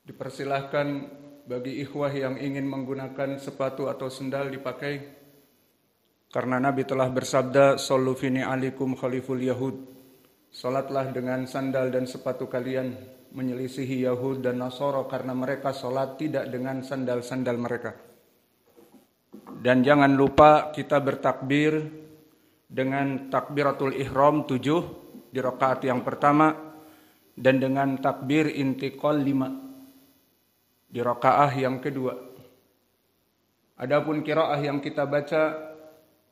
Dipersilahkan bagi ikhwah yang ingin menggunakan sepatu atau sendal dipakai. Karena Nabi telah bersabda, "Shollu fi ni'alikum khaliful yahud." Salatlah dengan sandal dan sepatu kalian, menyelisihi Yahud dan Nasara karena mereka salat tidak dengan sandal-sandal mereka. Dan jangan lupa kita bertakbir dengan takbiratul ihram 7 di rakaat yang pertama dan dengan takbir intiqal 5 di rakaah yang kedua. Adapun qiraah yang kita baca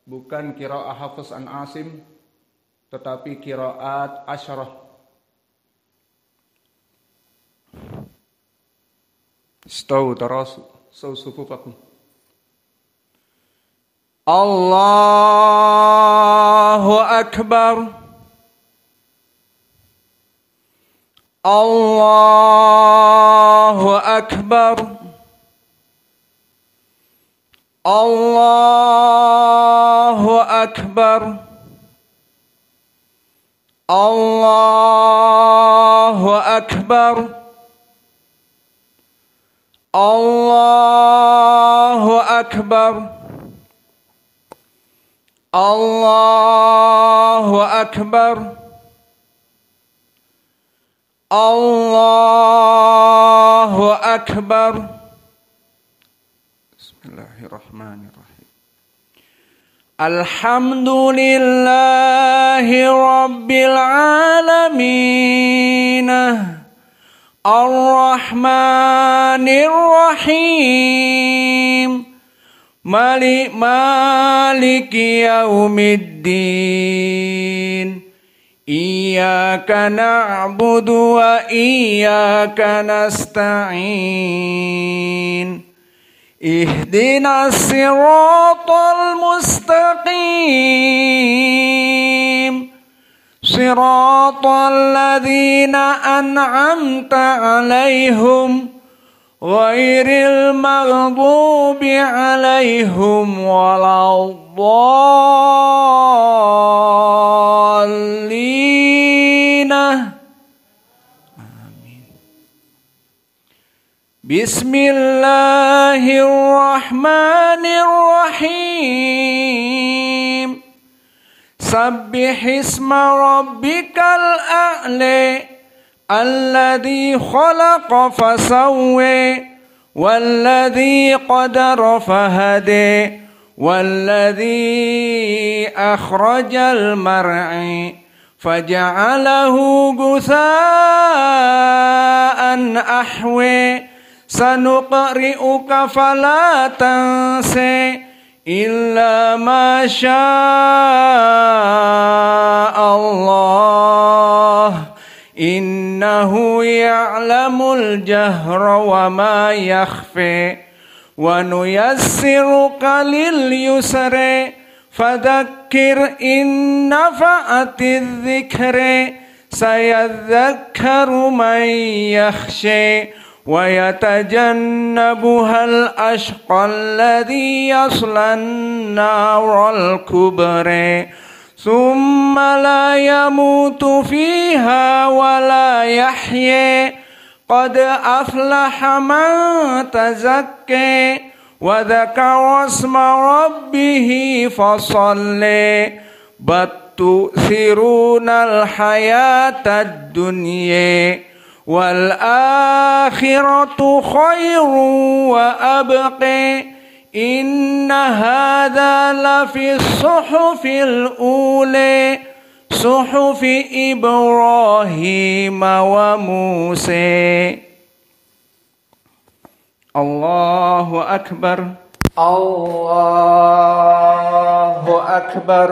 bukan qiraah Hafiz an Asim, tetapi qiraat Asyarah. Istawu tarasu sufufakum. Allahu Akbar. Allahu Akbar. Allahu Akbar. Allahu Akbar. Allahu Akbar. Allahu Akbar. Allahu Akbar. Bismillahirrahmanirrahim. Alhamdulillahi Rabbil Alamin. Ar-Rahmanir Rahim. Maliki yaumiddin. Iyyaka na'budu wa iyyaka nasta'in. Ihdinas siratal mustaqim. Siratal ladzina an'amta 'alaihim ghairil maghdubi 'alaihim waladdallin. Amin. Bismillahirrahmanirrahim. Sabbihisma rabbikal a'la. Alladhi khalaqa fasawwa walladhi qadara fahada walladhi akhrajal mar'i faja'alahu ghutha'an ahwa sanuqri'uka fala tansa illa ma syaa Allah. Innahu ya'lamul jahra wa ma yakhfa wa nuyassiruka lil yusra fadhakkir in nafa'atiz dzikra sayadhakkaru man yakhsha wa yatajannabuhal ashqal ladzi yaslan naral kubra ثم لا يموت فيها ولا يحيى قد أفلح من تزكى وذكر اسم ربه فصلى بل تؤثرون الحياة الدنيا والآخرة خير وأبقى إن هذا لفي الصحف الأولى صحف إبراهيم وموسى. الله أكبر. الله أكبر.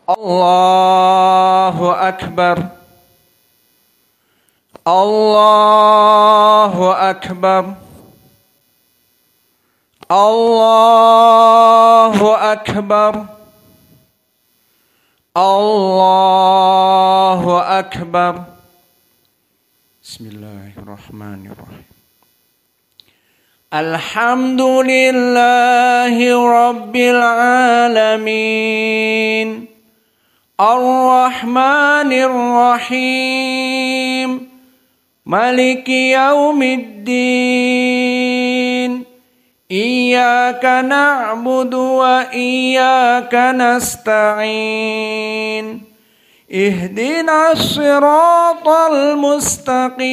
الله أكبر. الله أكبر. الله أكبر. الله أكبر. بسم الله الرحمن الرحيم. الحمد لله رب العالمين. Ar-Rahmanir Rahim, Maliki Yaumiddin, Iyyaka na'budu wa iyyaka nasta'in, Ihdinas siratal mustaqim,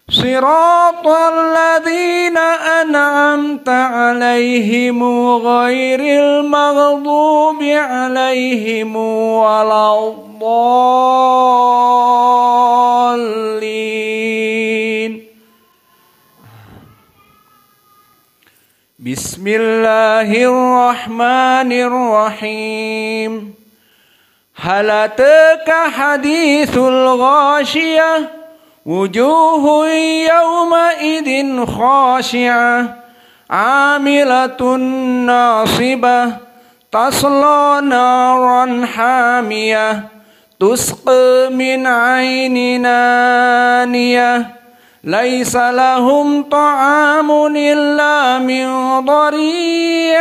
Siratal ladzina an'amta 'alaihim ghairil maghdubi 'alaihim waladdallin. Bismillahirrahmanirrahim. Hal ataka hadithul ghashiyah, wujuhun yawma idin khashi'ah, amilatun nasibah, tasla naran hamiyah, tusqa min aynin aniyah, laisa lahum ta'amun illa min dhari',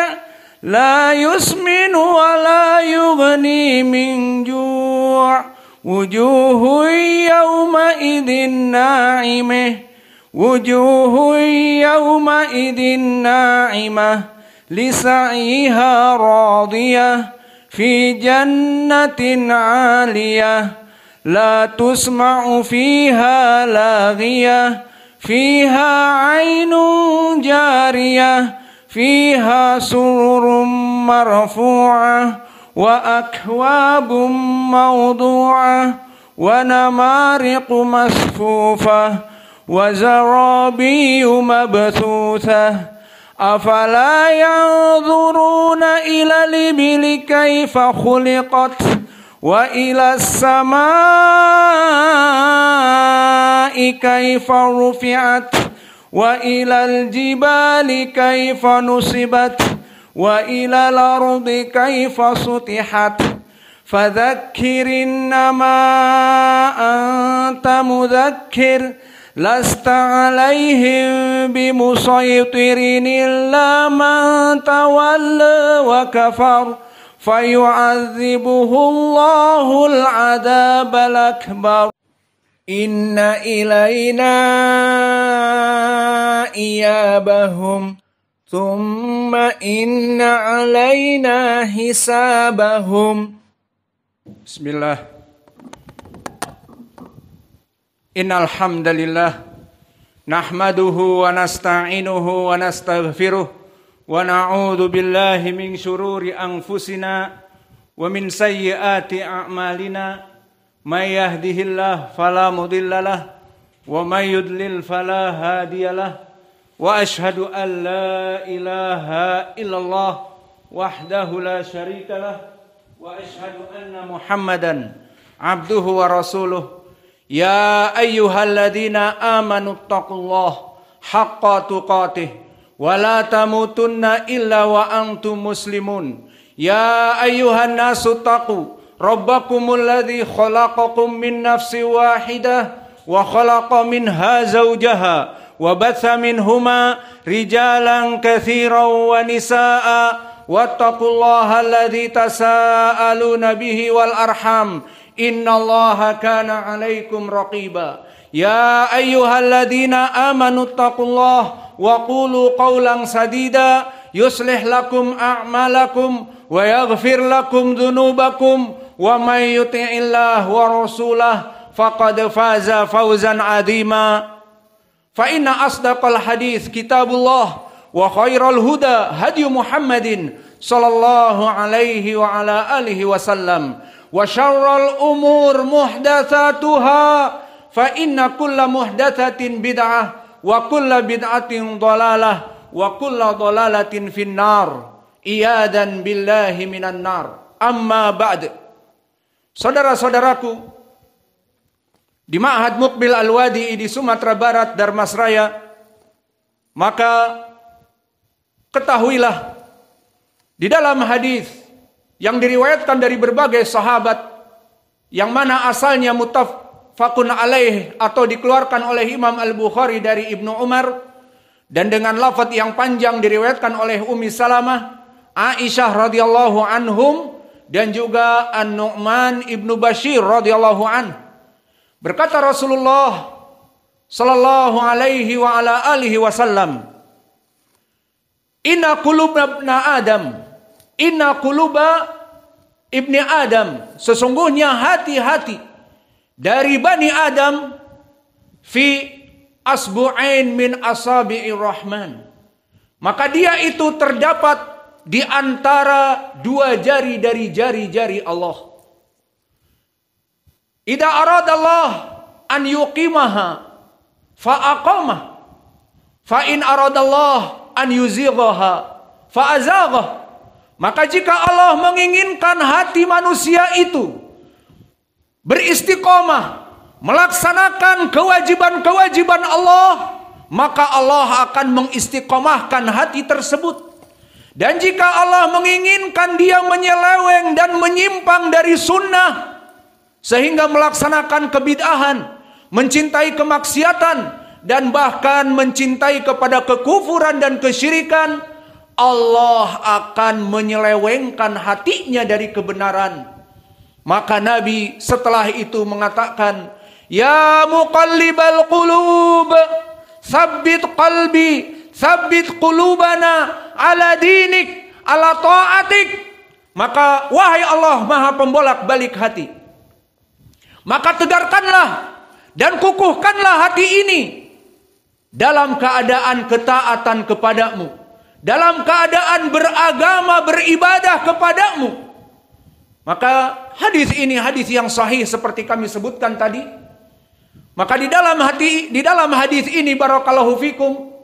la yusminu wa la yughni min ju'. Wujuhun yawma idin na'imah, wujuhun yawma idin na'imah, lisa'yiha radiyah, fi jannatin 'aliyah, la tusma'u fiha laghiyah, fiha 'ainun jariyah, fiha sururun marfu'ah, wa akwabun mawdu'ah, wa namariqu masfufah, wa zarabiyu mabthuthah. Afala yanzuruna ila libili kaifa khuliqat, wa ila samai kaifa rufi'at, wa ila aljibali kaifa nusibat, wa ila al-ardi kaifa sutihat. Fadzakkir innama anta mudzakkir, lasta 'alaihim bimusaytirin illa man tawalla wa kafar, fayu'adzibuhu Allahu al-'adzabal akbar. Inna ilayna iyabahum, thumma inna alayna hisabahum. Bismillah. Innal hamdalillah nahmaduhu wa nasta'inuhu wa nastaghfiruh wa na'udzu billahi min shururi anfusina wa min sayyiati a'malina. May yahdihillahu fala mudhillalah wa may yudlil fala hadiyalah. Wa ashhadu an la ilaha illallah wahdahu la syarikalah, wa ashhadu anna Muhammadan abduhu wa rasuluh. Ya ayyuhalladzina amanu taqullaha haqqa tuqatih wa la tamutunna illa wa antum muslimun. Ya ayyuhan nasu taqu rabbakumul ladzi khalaqakum min nafsin wahidah wa khalaqa minha zawjaha wa batha minhuma rijalan katsiran wa nisaa, wattaqullaha alladzi tasaaluna bihi wal arham, innallaha kana 'alaikum raqiba. Ya ayyuhalladzina amanu taqullaha wa qulu qawlan sadida yuslih lakum a'malakum wa yaghfir lakum dhunubakum, wa may yuti'illah wa rasulahu faqad faza fawzan 'azima. Fa inna asdaqal hadits kitabullah wa khairal huda hadyu Muhammadin sallallahu alaihi wa ala alihi wasallam, wa syarrul umur muhdatsatuha, fa inna kulla muhdatsatin bid'ah wa kulla bid'atin dhalalah wa kulla dhalalatin finnar. Iyadan billahi minan nar. Amma ba'd. Saudara-saudaraku di Ma'had Muqbil Al-Wadi di Sumatera Barat, Darmasraya, maka ketahuilah di dalam hadis yang diriwayatkan dari berbagai sahabat, yang mana asalnya muttafaqun alaih atau dikeluarkan oleh Imam Al-Bukhari dari Ibnu Umar, dan dengan lafaz yang panjang diriwayatkan oleh Ummi Salamah, Aisyah radhiyallahu anhum, dan juga An-Nu'man ibnu Bashir radhiyallahu an. Berkata Rasulullah sallallahu alaihi wa ala alihi wasallam, Inna quluba ibni Adam, sesungguhnya hati-hati dari Bani Adam fi asbu'ain min asabi'ir rahman, maka dia itu terdapat di antara dua jari dari jari-jari Allah. Idza aradallah an yuqimaha fa aqamah, fa in aradallah an yuzighaha fa azaghah. Maka jika Allah menginginkan hati manusia itu beristiqomah melaksanakan kewajiban-kewajiban Allah, maka Allah akan mengistiqomahkan hati tersebut. Dan jika Allah menginginkan dia menyeleweng dan menyimpang dari sunnah sehingga melaksanakan kebid'ahan, mencintai kemaksiatan, dan bahkan mencintai kepada kekufuran dan kesyirikan, Allah akan menyelewengkan hatinya dari kebenaran. Maka Nabi setelah itu mengatakan, Ya muqallibal qulub, sabbit qalbi, sabbit qulubana ala dinik, ala ta'atik. Maka wahai Allah maha pembolak balik hati, maka tegarkanlah dan kukuhkanlah hati ini dalam keadaan ketaatan kepadamu, dalam keadaan beragama, beribadah kepadamu. Maka hadis ini hadis yang sahih seperti kami sebutkan tadi. Maka di dalam hadis ini barakallahu fikum,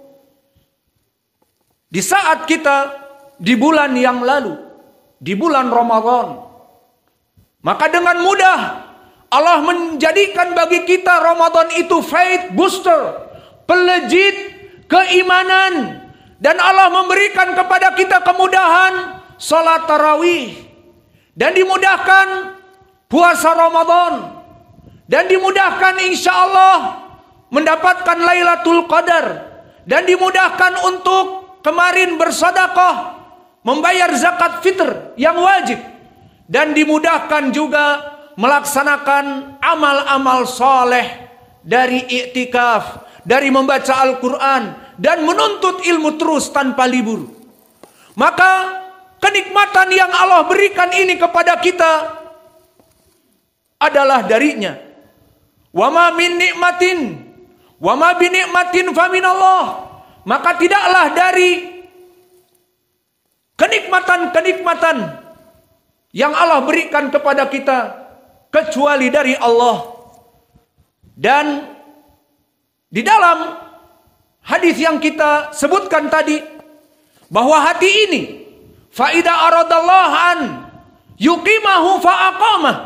di saat kita di bulan yang lalu, di bulan Ramadan, maka dengan mudah Allah menjadikan bagi kita Ramadan itu faith booster, pelejit keimanan. Dan Allah memberikan kepada kita kemudahan salat tarawih, dan dimudahkan puasa Ramadan, dan dimudahkan insya Allah mendapatkan Lailatul Qadar, dan dimudahkan untuk kemarin bersedekah, membayar zakat fitr yang wajib, dan dimudahkan juga melaksanakan amal-amal soleh dari iktikaf, dari membaca Al-Quran, dan menuntut ilmu terus tanpa libur. Maka kenikmatan yang Allah berikan ini kepada kita adalah darinya. Wa ma min nikmatin wa ma bi nikmatin fa min Allah. Maka tidaklah dari kenikmatan-kenikmatan yang Allah berikan kepada kita kecuali dari Allah. Dan di dalam hadis yang kita sebutkan tadi, bahwa hati ini faida aradallahu an yuqimahu fa aqamah,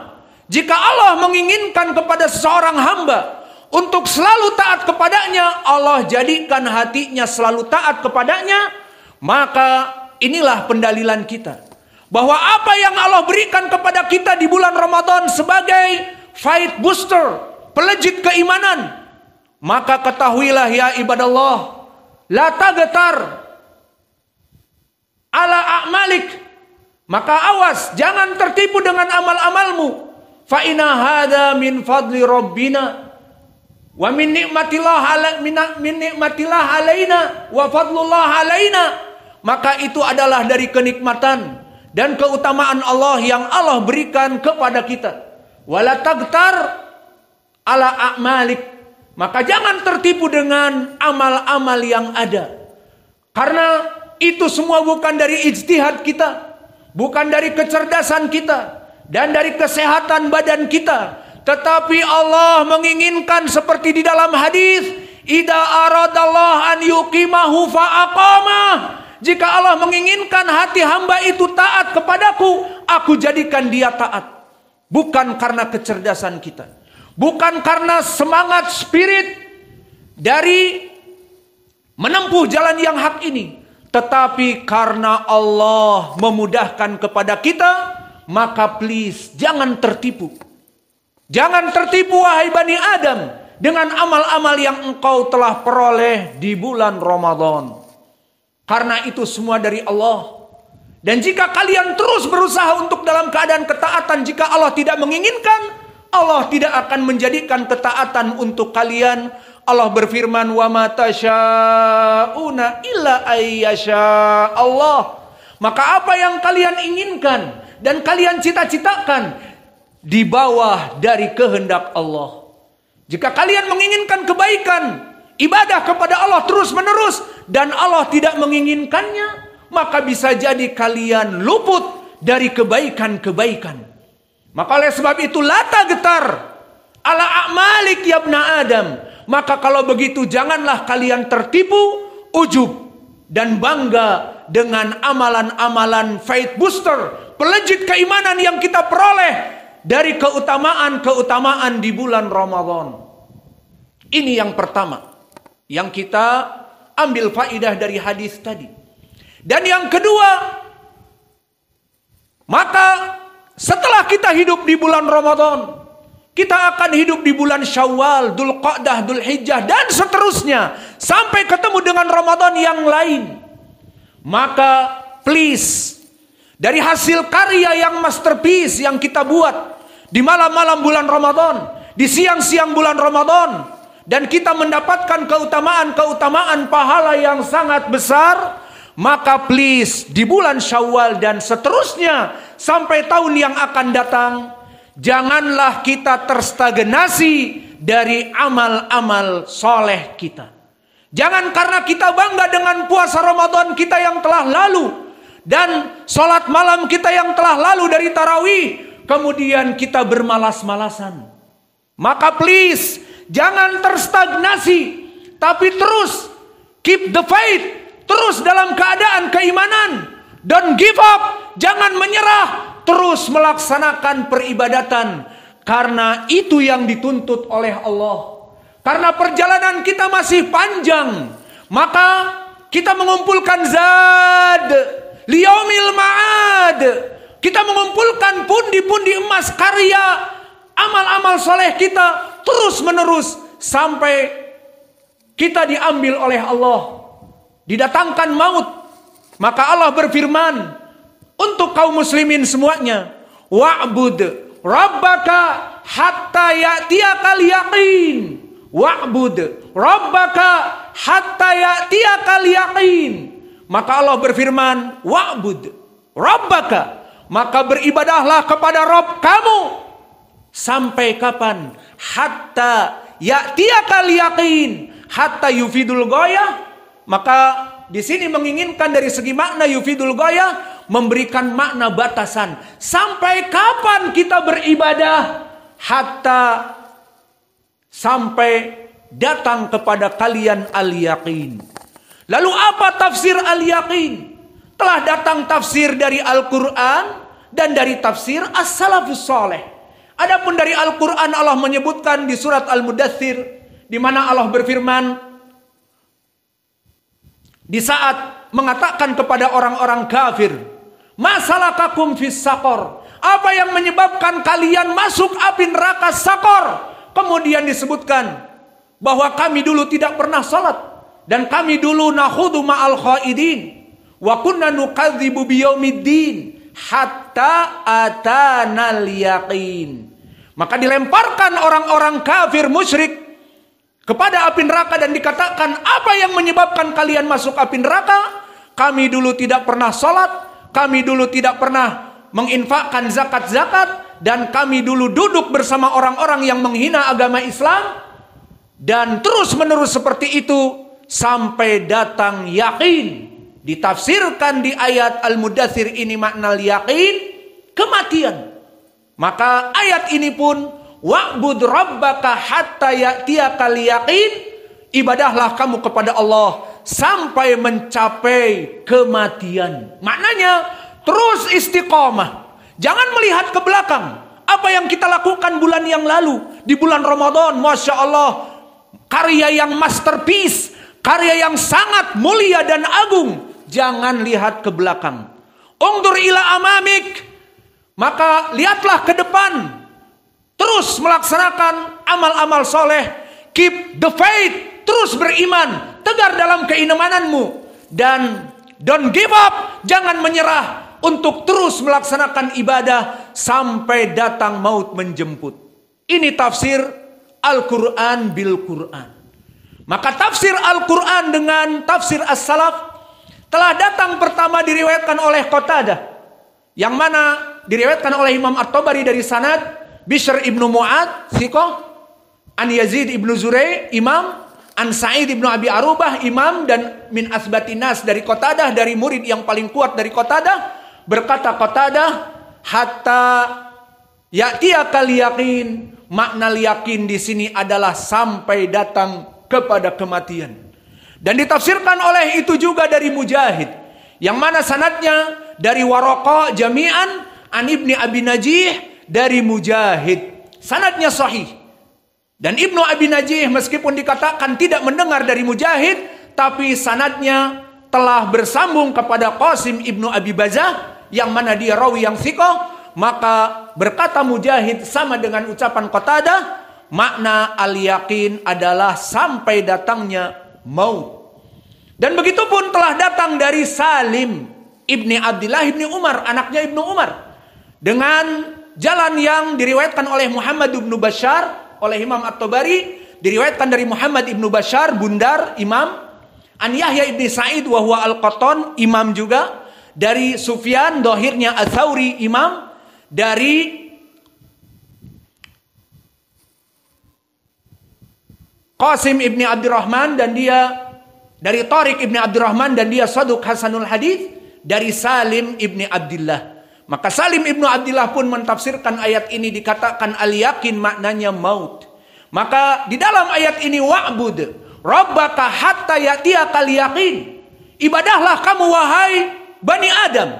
jika Allah menginginkan kepada seorang hamba untuk selalu taat kepadanya, Allah jadikan hatinya selalu taat kepadanya. Maka inilah pendalilan kita bahwa apa yang Allah berikan kepada kita di bulan Ramadan sebagai fight booster, pelejit keimanan, maka ketahuilah ya ibadallah, la tagtar ala a'malik, maka awas jangan tertipu dengan amal-amalmu. Fa inna hadza min fadli rabbina wa min nikmatillah alaina wa fadlullah alaina. Maka itu adalah dari kenikmatan dan keutamaan Allah yang Allah berikan kepada kita. Wala tagtar ala a'malik, maka jangan tertipu dengan amal-amal yang ada. Karena itu semua bukan dari ijtihad kita, bukan dari kecerdasan kita, dan dari kesehatan badan kita. Tetapi Allah menginginkan seperti di dalam hadis, idza aradallah an yuqimahu fa aqamah. Jika Allah menginginkan hati hamba itu taat kepadaku, aku jadikan dia taat. Bukan karena kecerdasan kita, bukan karena semangat spirit dari menempuh jalan yang hak ini, tetapi karena Allah memudahkan kepada kita. Maka please jangan tertipu. Jangan tertipu wahai Bani Adam dengan amal-amal yang engkau telah peroleh di bulan Ramadan. Karena itu semua dari Allah. Dan jika kalian terus berusaha untuk dalam keadaan ketaatan, jika Allah tidak menginginkan, Allah tidak akan menjadikan ketaatan untuk kalian. Allah berfirman, "Wa ma tasyauna illa ayyasha Allah." Maka apa yang kalian inginkan dan kalian cita-citakan di bawah dari kehendak Allah. Jika kalian menginginkan kebaikan, ibadah kepada Allah terus-menerus, dan Allah tidak menginginkannya, maka bisa jadi kalian luput dari kebaikan-kebaikan. Maka oleh sebab itu, la taghtar ala a'malik ya ibna Adam. Maka kalau begitu janganlah kalian tertipu, ujub, dan bangga dengan amalan-amalan faith booster, pelejit keimanan yang kita peroleh dari keutamaan-keutamaan di bulan Ramadan. Ini yang pertama yang kita ambil faidah dari hadis tadi. Dan yang kedua, maka setelah kita hidup di bulan Ramadan, kita akan hidup di bulan Syawal, Dzulqa'dah, Dzulhijjah, dan seterusnya sampai ketemu dengan Ramadan yang lain. Maka please, dari hasil karya yang masterpiece yang kita buat di malam-malam bulan Ramadan, di siang-siang bulan Ramadan, dan kita mendapatkan keutamaan-keutamaan pahala yang sangat besar, maka please di bulan Syawal dan seterusnya sampai tahun yang akan datang, janganlah kita terstagnasi dari amal-amal soleh kita. Jangan karena kita bangga dengan puasa Ramadan kita yang telah lalu dan sholat malam kita yang telah lalu dari tarawih, kemudian kita bermalas-malasan. Maka please, jangan terstagnasi, tapi terus keep the faith. Terus dalam keadaan keimanan. Don't give up. Jangan menyerah. Terus melaksanakan peribadatan. Karena itu yang dituntut oleh Allah. Karena perjalanan kita masih panjang. Maka kita mengumpulkan zad liyaumil ma'ad. Kita mengumpulkan pundi-pundi emas karya amal-amal soleh kita terus menerus sampai kita diambil oleh Allah. Didatangkan maut. Maka Allah berfirman untuk kaum muslimin semuanya, wa'bud rabbaka hatta ya'tiyakal yaqin. Wa'bud rabbaka hatta ya'tiyakal yaqin. Maka Allah berfirman, wa'bud rabbaka, maka beribadahlah kepada Rabb kamu sampai kapan? Hatta ya'tiyakal yaqin. Hatta yufidul ghayah. Maka di sini menginginkan dari segi makna yufidul ghayah, memberikan makna batasan. Sampai kapan kita beribadah? Hatta sampai datang kepada kalian al-yaqin. Lalu apa tafsir al-yaqin? Telah datang tafsir dari Al-Quran dan dari tafsir as-salafus saleh. Adapun dari Al-Quran, Allah menyebutkan di surat Al-Mudaththir, di mana Allah berfirman di saat mengatakan kepada orang-orang kafir, "Masalakakum fis saqar?" Apa yang menyebabkan kalian masuk api neraka Saqar? Kemudian disebutkan bahwa kami dulu tidak pernah salat dan kami dulu nakhudu ma'al khaidin wa kunna nukadzibu biyaumiddin hatta atanal yaqin. Maka dilemparkan orang-orang kafir musyrik kepada api neraka dan dikatakan, apa yang menyebabkan kalian masuk api neraka? Kami dulu tidak pernah salat, kami dulu tidak pernah menginfakkan zakat-zakat, dan kami dulu duduk bersama orang-orang yang menghina agama Islam, dan terus menerus seperti itu sampai datang yakin. Ditafsirkan di ayat Al-Mudaththir ini makna yakin, kematian. Maka ayat ini pun wa'bud rabbaka hatta ya'tiyakal yaqin, ibadahlah kamu kepada Allah sampai mencapai kematian. Maknanya terus istiqomah. Jangan melihat ke belakang. Apa yang kita lakukan bulan yang lalu di bulan Ramadan, Masya Allah, karya yang masterpiece, karya yang sangat mulia dan agung. Jangan lihat ke belakang. Ungdur ila amamik, maka lihatlah ke depan. Terus melaksanakan amal-amal soleh. Keep the faith. Terus beriman. Tegar dalam keimananmu. Dan don't give up. Jangan menyerah. untuk terus melaksanakan ibadah sampai datang maut menjemput. Ini tafsir Al-Quran bil Quran. Maka tafsir Al-Quran dengan tafsir As-Salaf telah datang pertama diriwayatkan oleh Qatadah, yang mana diriwayatkan oleh Imam At-Tabari dari sanad Bishr ibnu Mu'ad, thiqah, an Yazid ibnu Zurai, imam, an Sa'id ibnu Abi Arubah, imam, dan min asbatinas dari Qatadah, dari murid yang paling kuat dari Qatadah, berkata Qatadah, hatta ya'tiyakal yaqin, makna yakin di sini adalah sampai datang kepada kematian. Dan ditafsirkan oleh itu juga dari Mujahid, yang mana sanadnya dari Waraqah jami'an an Ibni Abi Najih dari Mujahid. Sanadnya sahih. Dan Ibnu Abi Najih meskipun dikatakan tidak mendengar dari Mujahid, tapi sanadnya telah bersambung kepada Qasim Ibnu Abi Bazah, yang mana dia rawi yang thiqah. Maka berkata Mujahid sama dengan ucapan Qatadah, makna al-yaqin adalah sampai datangnya maut. Dan begitu pun telah datang dari Salim Ibni Abdullah Ibni Umar, anaknya Ibnu Umar, dengan jalan yang diriwayatkan oleh Muhammad ibnu Bashar, oleh Imam At-Tabari, diriwayatkan dari Muhammad ibnu Bashar, bundar, imam, an Yahya ibni Sa'id wa huwa al-Qattan, imam juga, dari Sufyan, dohirnya Ats-Tsauri, imam, dari Qasim ibni Abdurrahman, dan dia dari Tariq ibni Abdurrahman, dan dia Saduq Hasanul Hadis, dari Salim ibni Abdullah. Maka Salim ibnu Abdullah pun mentafsirkan ayat ini, dikatakan al-yakin maknanya maut. Maka di dalam ayat ini, wa'bud rabbaka hatta ya'tiyakal yaqin, ibadahlah kamu wahai Bani Adam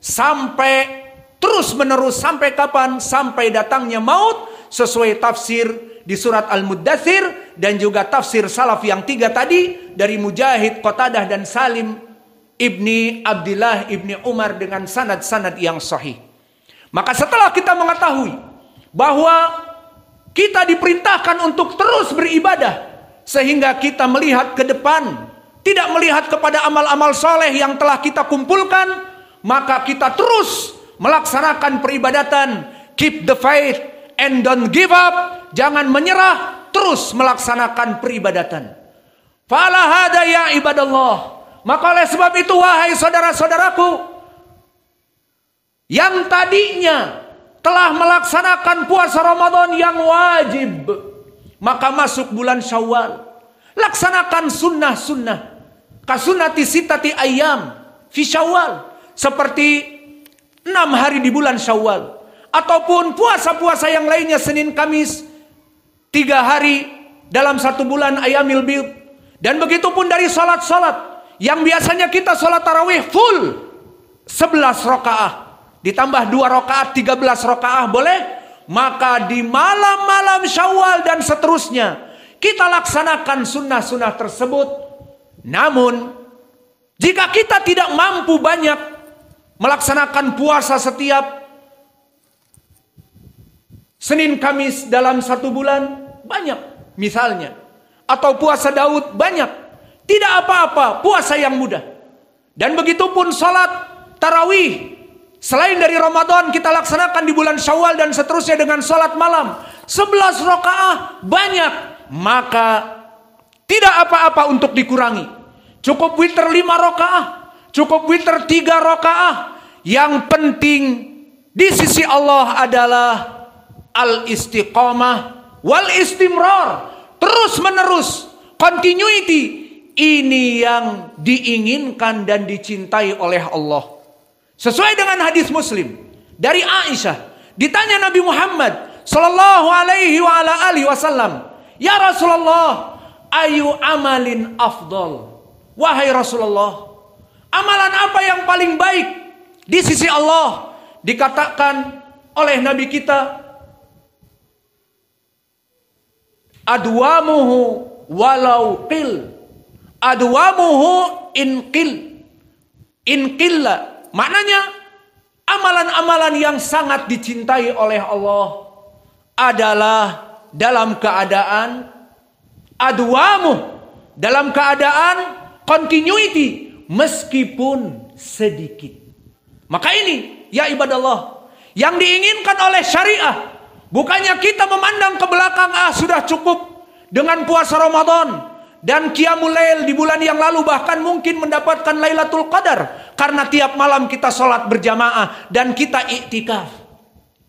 sampai terus menerus, sampai kapan? Sampai datangnya maut, sesuai tafsir di surat Al-Muddatsir, dan juga tafsir salaf yang tiga tadi dari Mujahid, Qatadah, dan Salim ibni Abdullah ibni Umar dengan sanad-sanad yang sahih. Maka setelah kita mengetahui bahwa kita diperintahkan untuk terus beribadah, sehingga kita melihat ke depan, tidak melihat kepada amal-amal soleh yang telah kita kumpulkan, maka kita terus melaksanakan peribadatan. Keep the faith and don't give up. Jangan menyerah, terus melaksanakan peribadatan. Fala hada ya ibadallah. Maka oleh sebab itu, wahai saudara-saudaraku, yang tadinya telah melaksanakan puasa Ramadan yang wajib, maka masuk bulan Syawal, laksanakan sunnah-sunnah, kasunati sitati ayyam fi Syawal, seperti 6 hari di bulan Syawal, ataupun puasa-puasa yang lainnya, Senin Kamis, 3 hari dalam 1 bulan Ayyamil Bid. Dan begitu pun dari salat-salat yang biasanya kita salat tarawih full 11 rakaah, ditambah 2 rakaat 13 rakaah boleh. Maka di malam-malam Syawal dan seterusnya kita laksanakan sunnah-sunnah tersebut. Namun jika kita tidak mampu banyak melaksanakan puasa setiap Senin Kamis dalam 1 bulan, banyak misalnya, atau puasa Daud banyak, tidak apa-apa, puasa yang mudah. Dan begitu pun salat tarawih, selain dari Ramadan kita laksanakan di bulan Syawal dan seterusnya dengan salat malam 11 rakaah, banyak, maka tidak apa-apa untuk dikurangi. Cukup witir 5 rakaah, cukup witir 3 rakaah. Yang penting di sisi Allah adalah al-istiqamah wal istimrar, terus menerus, continuity. Ini yang diinginkan dan dicintai oleh Allah. Sesuai dengan hadis Muslim dari Aisyah, ditanya Nabi Muhammad sallallahu alaihi wa ala alihi wasallam, "Ya Rasulullah, ayu amalin afdal?" Wahai Rasulullah, amalan apa yang paling baik di sisi Allah? Dikatakan oleh Nabi kita, adwamuhu walau qil, adwamuhu in qilla. Maknanya amalan-amalan yang sangat dicintai oleh Allah adalah dalam keadaan adwamuh, dalam keadaan continuity, meskipun sedikit. Maka ini, ya ibadallah, yang diinginkan oleh syariah, bukannya kita memandang ke belakang, sudah cukup dengan puasa Ramadan dan qiyamul lail di bulan yang lalu, bahkan mungkin mendapatkan Lailatul Qadar karena tiap malam kita sholat berjamaah dan kita iktikaf.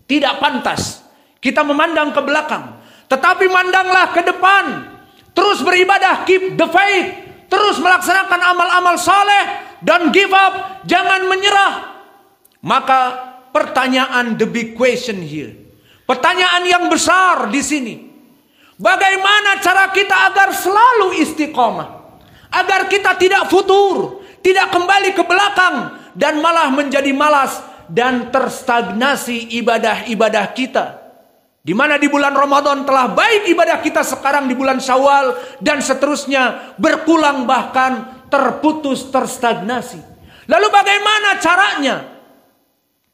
Tidak pantas kita memandang ke belakang, tetapi mandanglah ke depan. Terus beribadah, keep the faith, terus melaksanakan amal-amal saleh dan give up, jangan menyerah. Maka pertanyaan, the big question here, pertanyaan yang besar di sini, bagaimana cara kita agar selalu istiqomah, agar kita tidak futur, tidak kembali ke belakang dan malah menjadi malas dan terstagnasi ibadah-ibadah kita. Di mana di bulan Ramadan telah baik ibadah kita, sekarang di bulan Syawal dan seterusnya berkurang, bahkan terputus, terstagnasi. Lalu bagaimana caranya?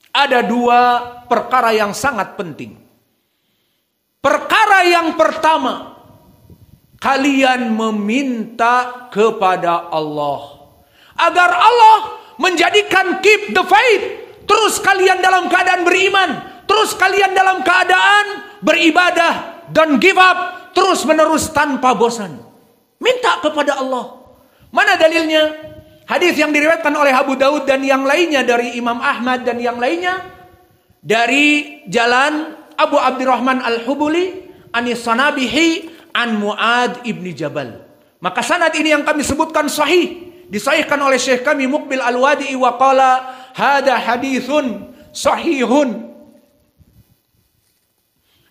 Ada dua perkara yang sangat penting. Perkara yang pertama, kalian meminta kepada Allah agar Allah menjadikan keep the faith, terus kalian dalam keadaan beriman, terus kalian dalam keadaan beribadah dan give up terus menerus tanpa bosan. Minta kepada Allah. Mana dalilnya? Hadis yang diriwayatkan oleh Abu Daud dan yang lainnya dari Imam Ahmad dan yang lainnya dari jalan Abu Abdurrahman Al-Hubuli Anis Sanabihi an Mu'ad ibni Jabal. Maka sanad ini yang kami sebutkan sahih, disahihkan oleh Syekh kami Muqbil Al-Wadi'i wa qala hada hadithun sahihun,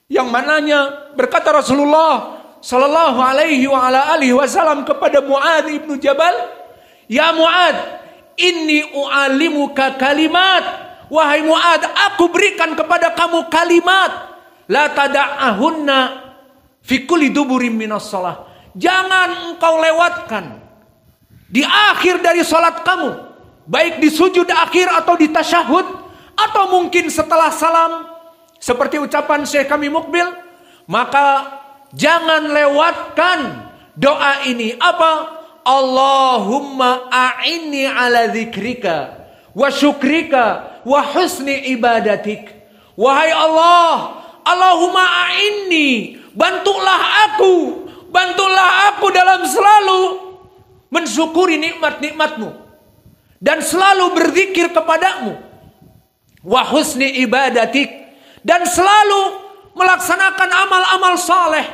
yang mananya berkata Rasulullah sallallahu alaihi wa ala alihi wasallam kepada Mu'ad ibnu Jabal, ya Mu'ad, inni u'alimuka kalimat. Wahai Mu'ad, aku berikan kepada kamu kalimat. La tada'ahunna fi kulli duburin minas salah. Jangan engkau lewatkan di akhir dari salat kamu, baik di sujud akhir atau di tasyahud, atau mungkin setelah salam, seperti ucapan Syekh kami Muqbil. Maka jangan lewatkan doa ini. Apa? Allahumma a'inni ala dzikrika wa syukrika wa husni ibadatik. Wahai Allah, Allahumma a'inni, bantulah aku dalam selalu mensyukuri nikmat-nikmatmu dan selalu berzikir kepadamu. Wa husni ibadatik, dan selalu melaksanakan amal-amal saleh.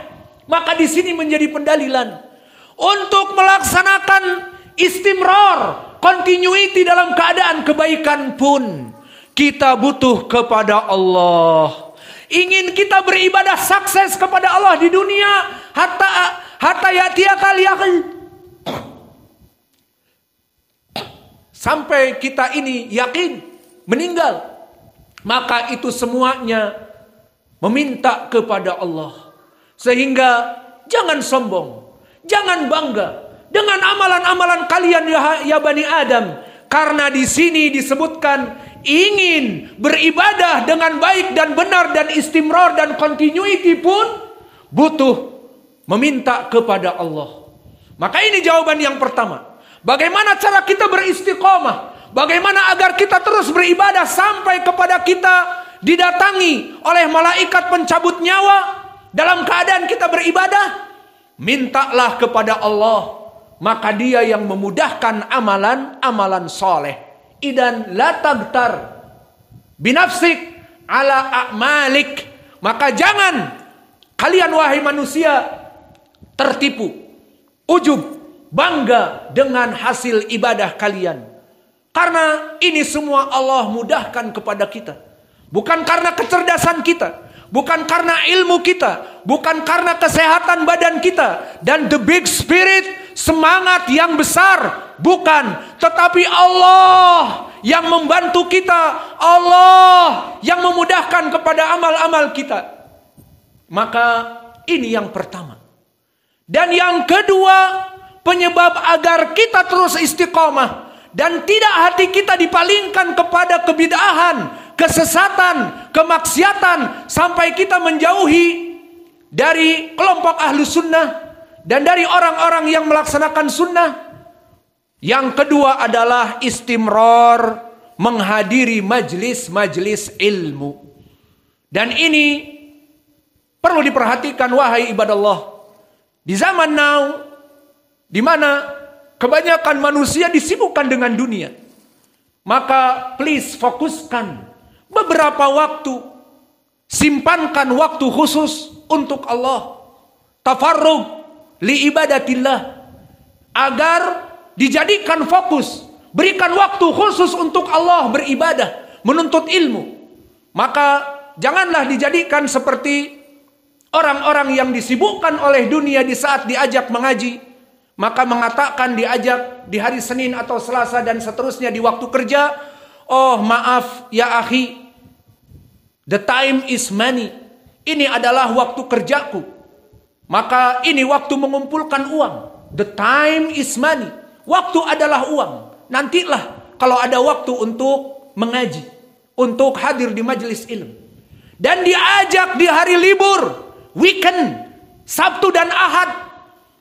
Maka di sini menjadi pendalilan untuk melaksanakan istimrar, continuity dalam keadaan kebaikan pun kita butuh kepada Allah. Ingin kita beribadah sukses kepada Allah di dunia, hatta ya'tiyakal yaqin, sampai kita ini yakin meninggal. Maka itu semuanya meminta kepada Allah. Sehingga jangan sombong, jangan bangga dengan amalan-amalan kalian ya Bani Adam. Karena di sini disebutkan ingin beribadah dengan baik dan benar dan istimrar dan continuity pun butuh meminta kepada Allah. Maka ini jawaban yang pertama. Bagaimana cara kita beristiqomah? Bagaimana agar kita terus beribadah sampai kepada kita didatangi oleh malaikat pencabut nyawa dalam keadaan kita beribadah? Mintalah kepada Allah, maka Dia yang memudahkan amalan-amalan soleh. Idan la tagtar binafsik ala a'malik. Maka jangan kalian wahai manusia tertipu, ujub, bangga dengan hasil ibadah kalian. Karena ini semua Allah mudahkan kepada kita. Bukan karena kecerdasan kita, bukan karena ilmu kita, bukan karena kesehatan badan kita dan the big spirit, semangat yang besar, bukan. Tetapi Allah yang membantu kita, Allah yang memudahkan kepada amal-amal kita. Maka ini yang pertama. Dan yang kedua, penyebab agar kita terus istiqomah dan tidak hati kita dipalingkan kepada kebid'ahan, kesesatan, kemaksiatan, sampai kita menjauhi dari kelompok ahlu sunnah dan dari orang-orang yang melaksanakan sunnah. Yang kedua adalah istimrar menghadiri majlis-majlis ilmu. Dan ini perlu diperhatikan wahai ibadallah. Di zaman now, di mana kebanyakan manusia disibukkan dengan dunia, maka please fokuskan beberapa waktu, simpankan waktu khusus untuk Allah. Tafarrug li ibadatillah, agar dijadikan fokus, berikan waktu khusus untuk Allah beribadah, menuntut ilmu. Maka janganlah dijadikan seperti orang-orang yang disibukkan oleh dunia di saat diajak mengaji, maka mengatakan diajak di hari Senin atau Selasa dan seterusnya di waktu kerja, oh maaf ya akhi, the time is money. Ini adalah waktu kerjaku. Maka ini waktu mengumpulkan uang. The time is money. Waktu adalah uang. Nantilah kalau ada waktu untuk mengaji, untuk hadir di majelis ilmu. Dan diajak di hari libur, weekend, Sabtu dan Ahad.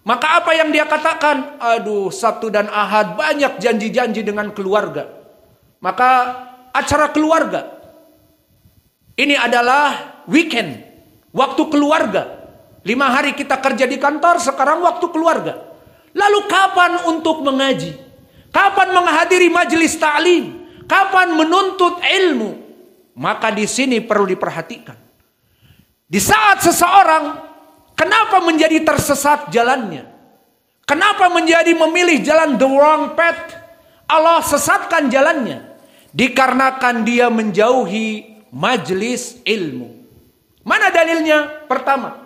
Maka apa yang dia katakan? Aduh, Sabtu dan Ahad banyak janji-janji dengan keluarga. Maka acara keluarga. Ini adalah weekend, waktu keluarga. 5 hari kita kerja di kantor, sekarang waktu keluarga. Lalu kapan untuk mengaji? Kapan menghadiri majelis ta'lim? Kapan menuntut ilmu? Maka di sini perlu diperhatikan. Di saat seseorang kenapa menjadi tersesat jalannya? Kenapa menjadi memilih jalan the wrong path? Allah sesatkan jalannya. Dikarenakan dia menjauhi majelis ilmu. Mana dalilnya? Pertama,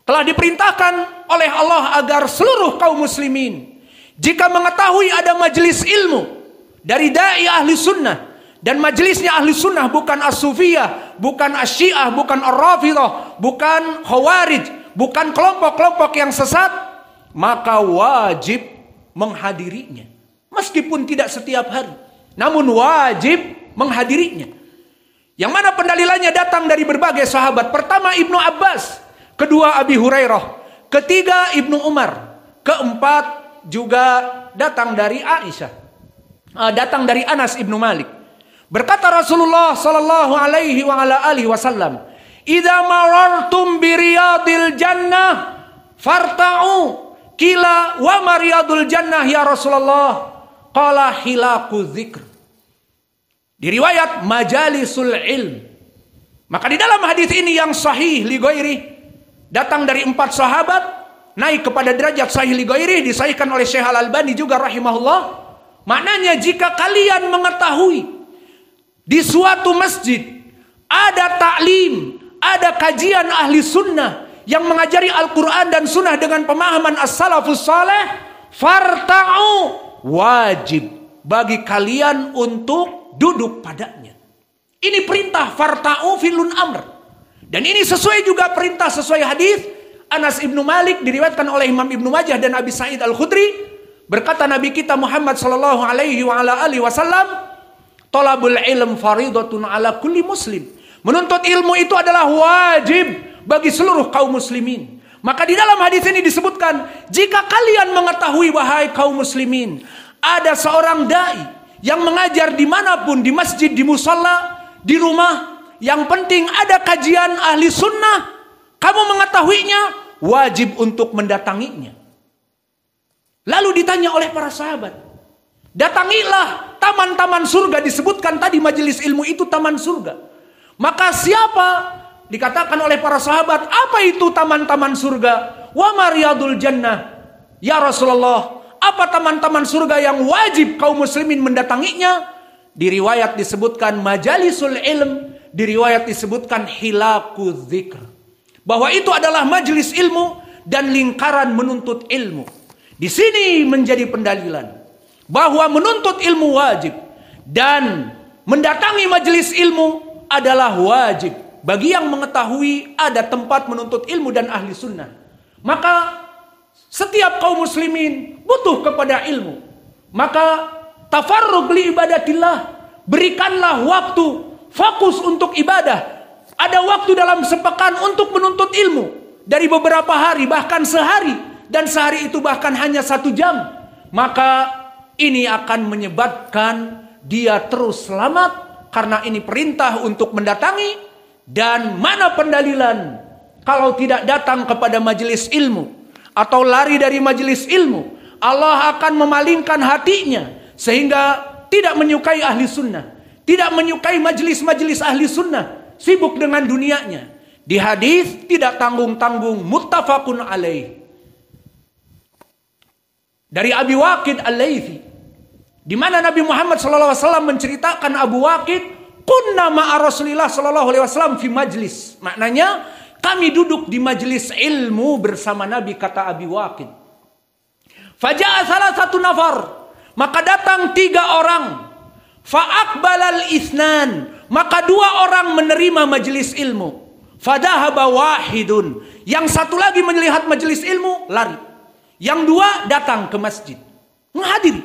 telah diperintahkan oleh Allah agar seluruh kaum muslimin, jika mengetahui ada majelis ilmu dari dai ahli sunnah, dan majelisnya ahli sunnah bukan as-sufiyah, bukan as-syiah, bukan ar-rafidah, bukan khawarij, bukan kelompok-kelompok yang sesat, maka wajib menghadirinya. Meskipun tidak setiap hari, namun wajib menghadirinya. Yang mana pendalilannya datang dari berbagai sahabat. Pertama Ibnu Abbas, kedua Abi Hurairah, ketiga Ibnu Umar, keempat juga datang dari Aisyah, datang dari Anas Ibnu Malik. Berkata Rasulullah sallallahu alaihi wa ala alihi wasallam, "Idza marartum bi riyadil jannah farta'u." Qila wa mariyadul jannah ya Rasulullah? Qala hilaku dzikr. Di riwayat majalisul ilm. Maka di dalam hadis ini yang sahih li ghairi, datang dari 4 sahabat, naik kepada derajat sahih li ghairi, disahihkan oleh Syekh Al-Albani juga rahimahullah. Maknanya jika kalian mengetahui di suatu masjid ada taklim, ada kajian ahli sunnah yang mengajari Al-Quran dan sunnah dengan pemahaman as-salafus saleh, farta'u, wajib bagi kalian untuk duduk padanya. Ini perintah farta'u filun amr. Dan ini sesuai juga perintah sesuai hadis Anas Ibnu Malik, diriwayatkan oleh Imam Ibnu Majah dan Abi Sa'id Al-Khudri. Berkata Nabi kita Muhammad sallallahu alaihi wa ala alihi wasallam, "Talabul ilm faridatun ala kulli muslim." Menuntut ilmu itu adalah wajib bagi seluruh kaum muslimin. Maka di dalam hadis ini disebutkan, jika kalian mengetahui wahai kaum muslimin, ada seorang dai yang mengajar dimanapun, di masjid, di musalla, di rumah, yang penting ada kajian ahli sunnah, kamu mengetahuinya, wajib untuk mendatanginya. Lalu ditanya oleh para sahabat, datangilah taman-taman surga. Disebutkan tadi majelis ilmu itu taman surga. Maka siapa? Dikatakan oleh para sahabat, apa itu taman-taman surga? Wa mariyadul jannah ya Rasulullah, apa taman-taman surga yang wajib kaum muslimin mendatanginya? Di riwayat disebutkan majalisul ilm, di riwayat disebutkan hilaku dzikr, bahwa itu adalah majelis ilmu dan lingkaran menuntut ilmu. Di sini menjadi pendalilan bahwa menuntut ilmu wajib dan mendatangi majelis ilmu adalah wajib bagi yang mengetahui ada tempat menuntut ilmu dan ahli sunnah. Maka setiap kaum muslimin butuh kepada ilmu. Maka tafarrug li ibadatillah, berikanlah waktu fokus untuk ibadah. Ada waktu dalam sepekan untuk menuntut ilmu dari beberapa hari, bahkan sehari, dan sehari itu bahkan hanya 1 jam. Maka ini akan menyebabkan dia terus selamat karena ini perintah untuk mendatangi. Dan mana pendalilan kalau tidak datang kepada majelis ilmu atau lari dari majelis ilmu, Allah akan memalingkan hatinya sehingga tidak menyukai ahli sunnah, tidak menyukai majelis-majelis ahli sunnah, sibuk dengan dunianya. Di hadis tidak tanggung-tanggung, muttafaqun alaih, dari Abi Waqid Al-Laythi, di mana Nabi Muhammad SAW menceritakan Abu Waqid, kunna ma'a Rasulillah sallallahu alaihi wasallam fi majlis. Maknanya kami duduk di majlis ilmu bersama Nabi, kata Abi Waqid. Faja'a salah satu nafar, maka datang 3 orang. Fa'aqbalal isnan, maka 2 orang menerima majlis ilmu. Fadahaba wahidun, yang satu lagi melihat majlis ilmu lari. Yang 2 datang ke masjid menghadiri.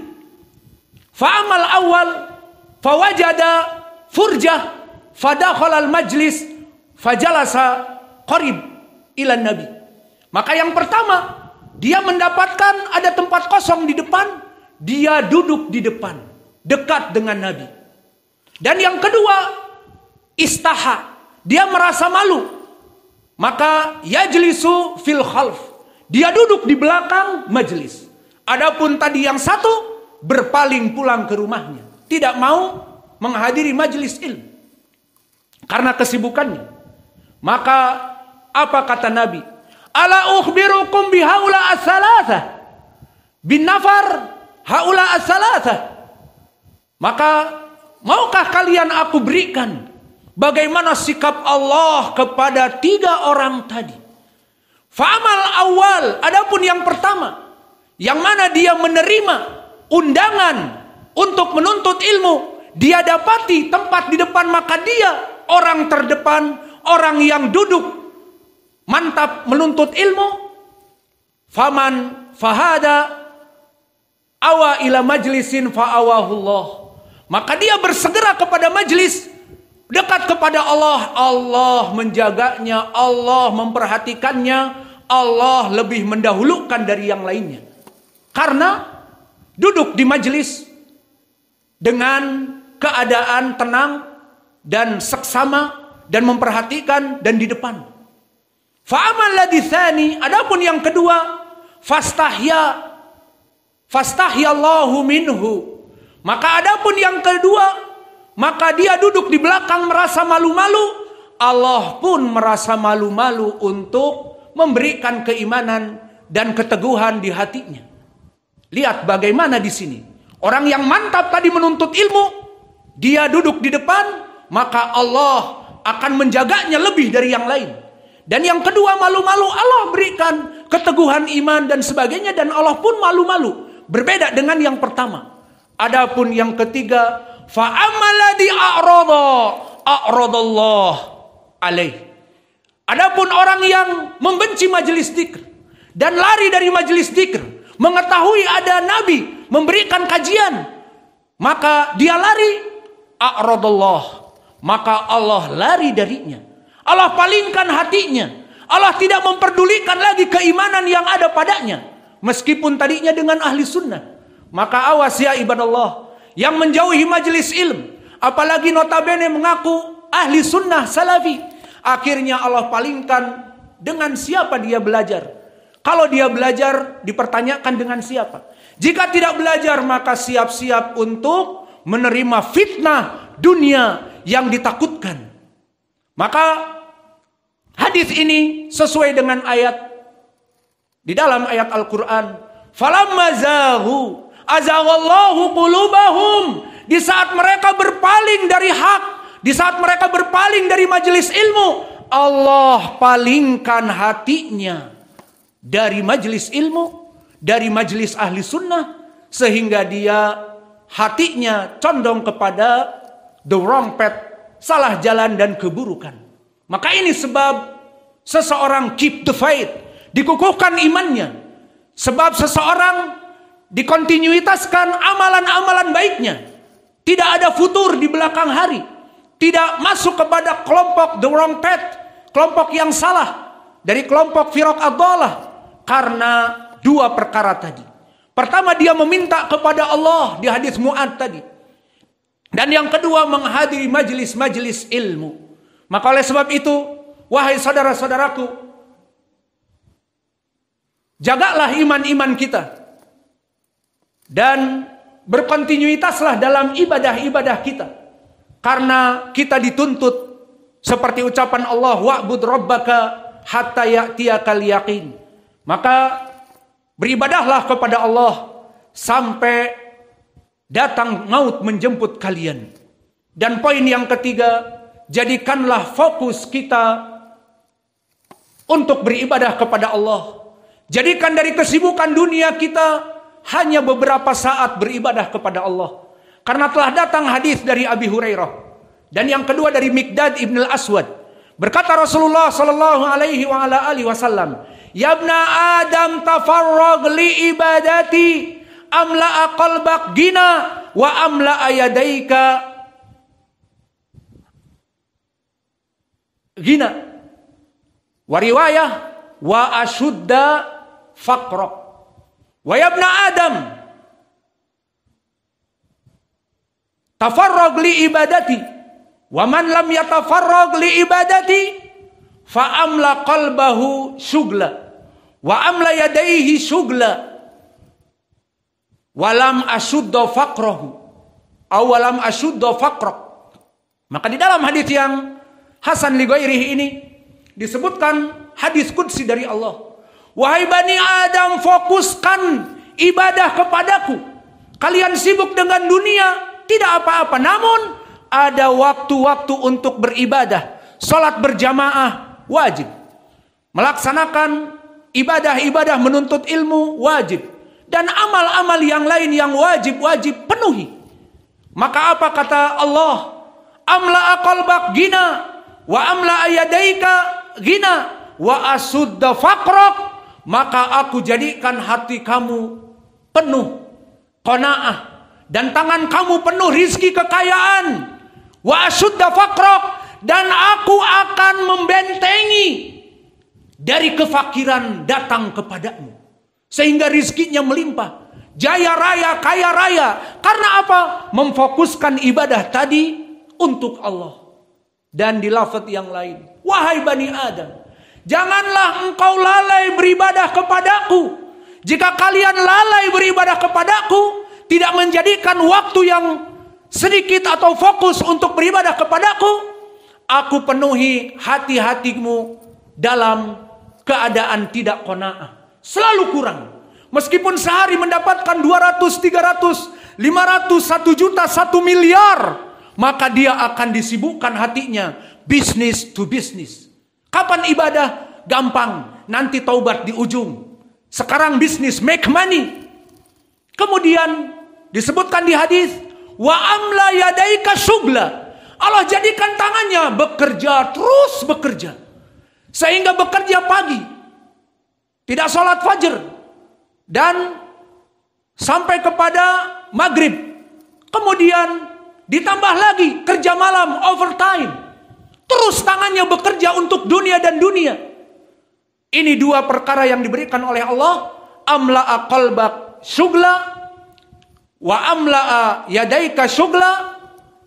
Fa'amal awal fawajada furjah fadakhalal majlis fajalasa qarib ila nabi. Maka yang pertama, dia mendapatkan ada tempat kosong di depan, dia duduk di depan dekat dengan Nabi. Dan yang kedua, istaha, dia merasa malu, maka yajlisu fil khalf, dia duduk di belakang majelis. Adapun tadi yang satu berpaling pulang ke rumahnya, tidak mau menghadiri majelis ilmu karena kesibukannya. Maka apa kata Nabi? Ala ukhbirukum bihaula as-salatah bin nafar haula as-salatah. Maka maukah kalian aku berikan bagaimana sikap Allah kepada 3 orang tadi? Fa'amal awal, adapun yang pertama, yang mana dia menerima undangan untuk menuntut ilmu, dia dapati tempat di depan, maka dia orang terdepan, orang yang duduk mantap menuntut ilmu. Faman fahada awa ila majlisin fa'awahullah, maka dia bersegera kepada majlis, dekat kepada Allah. Allah menjaganya, Allah memperhatikannya, Allah lebih mendahulukan dari yang lainnya. Karena duduk di majlis dengan keadaan tenang dan seksama dan memperhatikan dan di depan. Fa'amal ladzi tsani, adapun yang kedua, fastahyallahu minhu. Maka adapun yang kedua, maka dia duduk di belakang merasa malu-malu, Allah pun merasa malu-malu untuk memberikan keimanan dan keteguhan di hatinya. Lihat bagaimana di sini. Orang yang mantap tadi menuntut ilmu, dia duduk di depan, maka Allah akan menjaganya lebih dari yang lain. Dan yang kedua, malu-malu, Allah berikan keteguhan iman dan sebagainya, dan Allah pun malu-malu. Berbeda dengan yang pertama. Adapun yang ketiga, fa'amalladhi a'radallah alaih. Adapun orang yang membenci majelis dzikir dan lari dari majelis dzikir, mengetahui ada Nabi memberikan kajian, maka dia lari, a'radallah, maka Allah lari darinya. Allah palingkan hatinya. Allah tidak memperdulikan lagi keimanan yang ada padanya, meskipun tadinya dengan ahli sunnah. Maka awas ya ibadallah, yang menjauhi majelis ilmu, apalagi notabene mengaku ahli sunnah salafi, akhirnya Allah palingkan dengan siapa dia belajar. Kalau dia belajar, dipertanyakan dengan siapa. Jika tidak belajar, maka siap-siap untuk menerima fitnah dunia yang ditakutkan. Maka hadis ini sesuai dengan ayat di dalam ayat Al-Quran. Falamma zaghu azaghallahu qulubahum. Di saat mereka berpaling dari hak, di saat mereka berpaling dari majelis ilmu, Allah palingkan hatinya dari majelis ilmu, dari majelis ahli sunnah, sehingga dia hatinya condong kepada the wrong path, salah jalan dan keburukan. Maka ini sebab seseorang keep the faith, dikukuhkan imannya. Sebab seseorang dikontinuitaskan amalan-amalan baiknya. Tidak ada futur di belakang hari. Tidak masuk kepada kelompok the wrong path, kelompok yang salah, dari kelompok firaq ad-dhalah. Karena 2 perkara tadi. Pertama, dia meminta kepada Allah di hadis Mu'ad tadi. Dan yang kedua, menghadiri majelis-majelis ilmu. Maka oleh sebab itu, wahai saudara-saudaraku, jagalah iman-iman kita. Dan berkontinuitaslah dalam ibadah-ibadah kita. Karena kita dituntut seperti ucapan Allah, wa'bud rabbaka hatta ya'tiyakal yaqin. Maka beribadahlah kepada Allah sampai datang maut menjemput kalian. Dan poin yang ketiga, jadikanlah fokus kita untuk beribadah kepada Allah. Jadikan dari kesibukan dunia kita hanya beberapa saat beribadah kepada Allah. Karena telah datang hadis dari Abi Hurairah. Dan yang kedua dari Miqdad ibn al-Aswad. Berkata Rasulullah sallallahu alaihi wa ala alihi wasallam, "Ya ibna Adam tafarrag li ibadati, amla'a qalbak gina wa amla'a yadaika gina." Wa riwayah wa ashudda faqrak. Wa ya ibna Adam tafarrag li ibadati, wa man lam yatafarrag li ibadati fa amla qalbahu syugla wa amla yadayhi syugla walam ashudda faqrahu aw walam ashudda faqrak. Maka di dalam hadis yang hasan li ghairihi ini disebutkan hadis qudsi dari Allah. Wahai Bani Adam, fokuskan ibadah kepadaku. Kalian sibuk dengan dunia, tidak apa-apa. Namun ada waktu-waktu untuk beribadah. Salat berjamaah wajib. Melaksanakan ibadah-ibadah menuntut ilmu wajib. Dan amal-amal yang lain yang wajib-wajib penuhi. Maka apa kata Allah? Amla qalbak gina wa amla yadaika gina wa asudda faqrak. Maka aku jadikan hati kamu penuh qanaah dan tangan kamu penuh rizki kekayaan. Wa asudda faqrak, dan aku akan membentengi dari kefakiran datang kepadamu sehingga rizkinya melimpah, jaya raya, kaya raya. Karena apa? Memfokuskan ibadah tadi untuk Allah. Dan di lafaz yang lain, wahai Bani Adam, janganlah engkau lalai beribadah kepadaku. Jika kalian lalai beribadah kepadaku, tidak menjadikan waktu yang sedikit atau fokus untuk beribadah kepadaku, aku penuhi hati-hatimu dalam keadaan tidak qanaah, selalu kurang. Meskipun sehari mendapatkan 200, 300, 500, 1 juta, 1 miliar, maka dia akan disibukkan hatinya business to business. Kapan ibadah? Gampang, nanti taubat di ujung. Sekarang bisnis, make money. Kemudian disebutkan di hadis, wa amla yadaika syugla. Allah jadikan tangannya bekerja, terus bekerja. Sehingga bekerja pagi, tidak sholat fajr, dan sampai kepada maghrib. Kemudian ditambah lagi kerja malam, overtime. Terus tangannya bekerja untuk dunia dan dunia. Ini dua perkara yang diberikan oleh Allah. Amla'a qalbak syugla wa amla'a yadaika syugla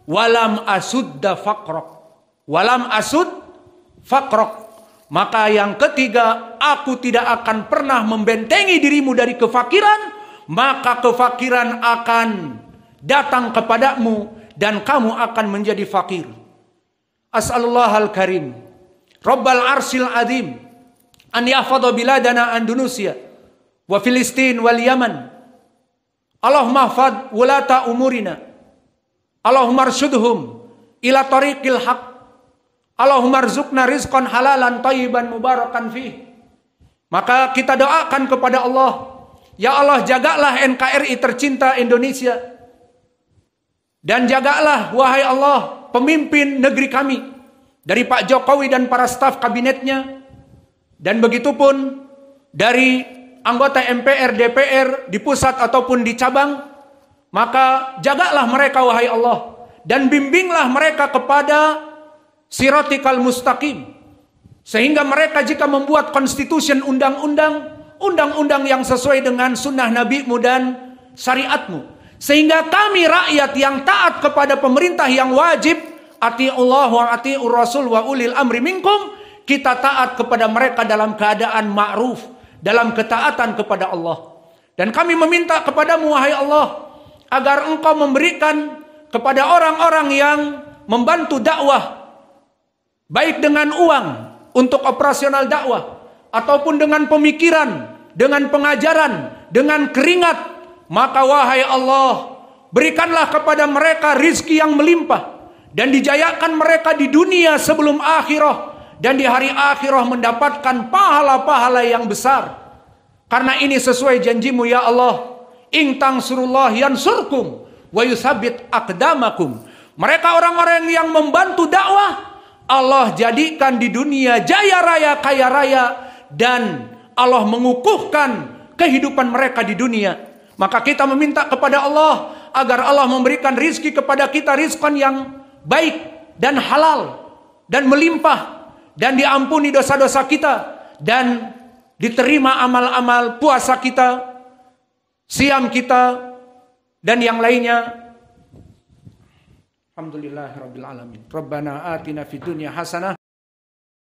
walam asudda faqrak. Walam asud faqrak. Maka yang ketiga, aku tidak akan pernah membentengi dirimu dari kefakiran, maka kefakiran akan datang kepadamu dan kamu akan menjadi fakir. As'alullahal karim Rabbal arsil azim an yahfadha biladana Indonesia wa Filistin wal Yaman. Allahumma hafadh wulata umurina. Allahumma arsyudhum ila tariqil haq. Allahumma arzuqna rizqan halalan thayyiban mubarakan fih. Maka kita doakan kepada Allah, ya Allah, jagalah NKRI tercinta Indonesia. Dan jagalah, wahai Allah, pemimpin negeri kami, dari Pak Jokowi dan para staf kabinetnya, dan begitu pun dari anggota MPR, DPR di pusat ataupun di cabang. Maka jagalah mereka, wahai Allah, dan bimbinglah mereka kepada siratikal mustaqim, sehingga mereka jika membuat constitution, undang-undang yang sesuai dengan sunnah nabimu dan syariatmu, Sehingga kami rakyat yang taat kepada pemerintah yang wajib, atiullah wa atiur rasul wa ulil amri minkum, kita taat kepada mereka dalam keadaan ma'ruf, dalam ketaatan kepada Allah. Dan kami meminta kepadamu wahai Allah, agar engkau memberikan kepada orang-orang yang membantu dakwah, baik dengan uang untuk operasional dakwah, ataupun dengan pemikiran, dengan pengajaran, dengan keringat, maka wahai Allah, berikanlah kepada mereka rizki yang melimpah, dan dijayakan mereka di dunia sebelum akhirah, dan di hari akhirah mendapatkan pahala-pahala yang besar. Karena ini sesuai janjimu ya Allah, in tansurullah yansurkum wa yutsabbit aqdamakum. Mereka orang-orang yang membantu dakwah, Allah jadikan di dunia jaya raya, kaya raya, dan Allah mengukuhkan kehidupan mereka di dunia. Maka kita meminta kepada Allah agar Allah memberikan rizki kepada kita, rizkan yang baik dan halal dan melimpah, dan diampuni dosa-dosa kita, dan diterima amal-amal puasa kita, siam kita, dan yang lainnya. Alhamdulillahirabbil alamin. Rabbana atina fid dunya hasanah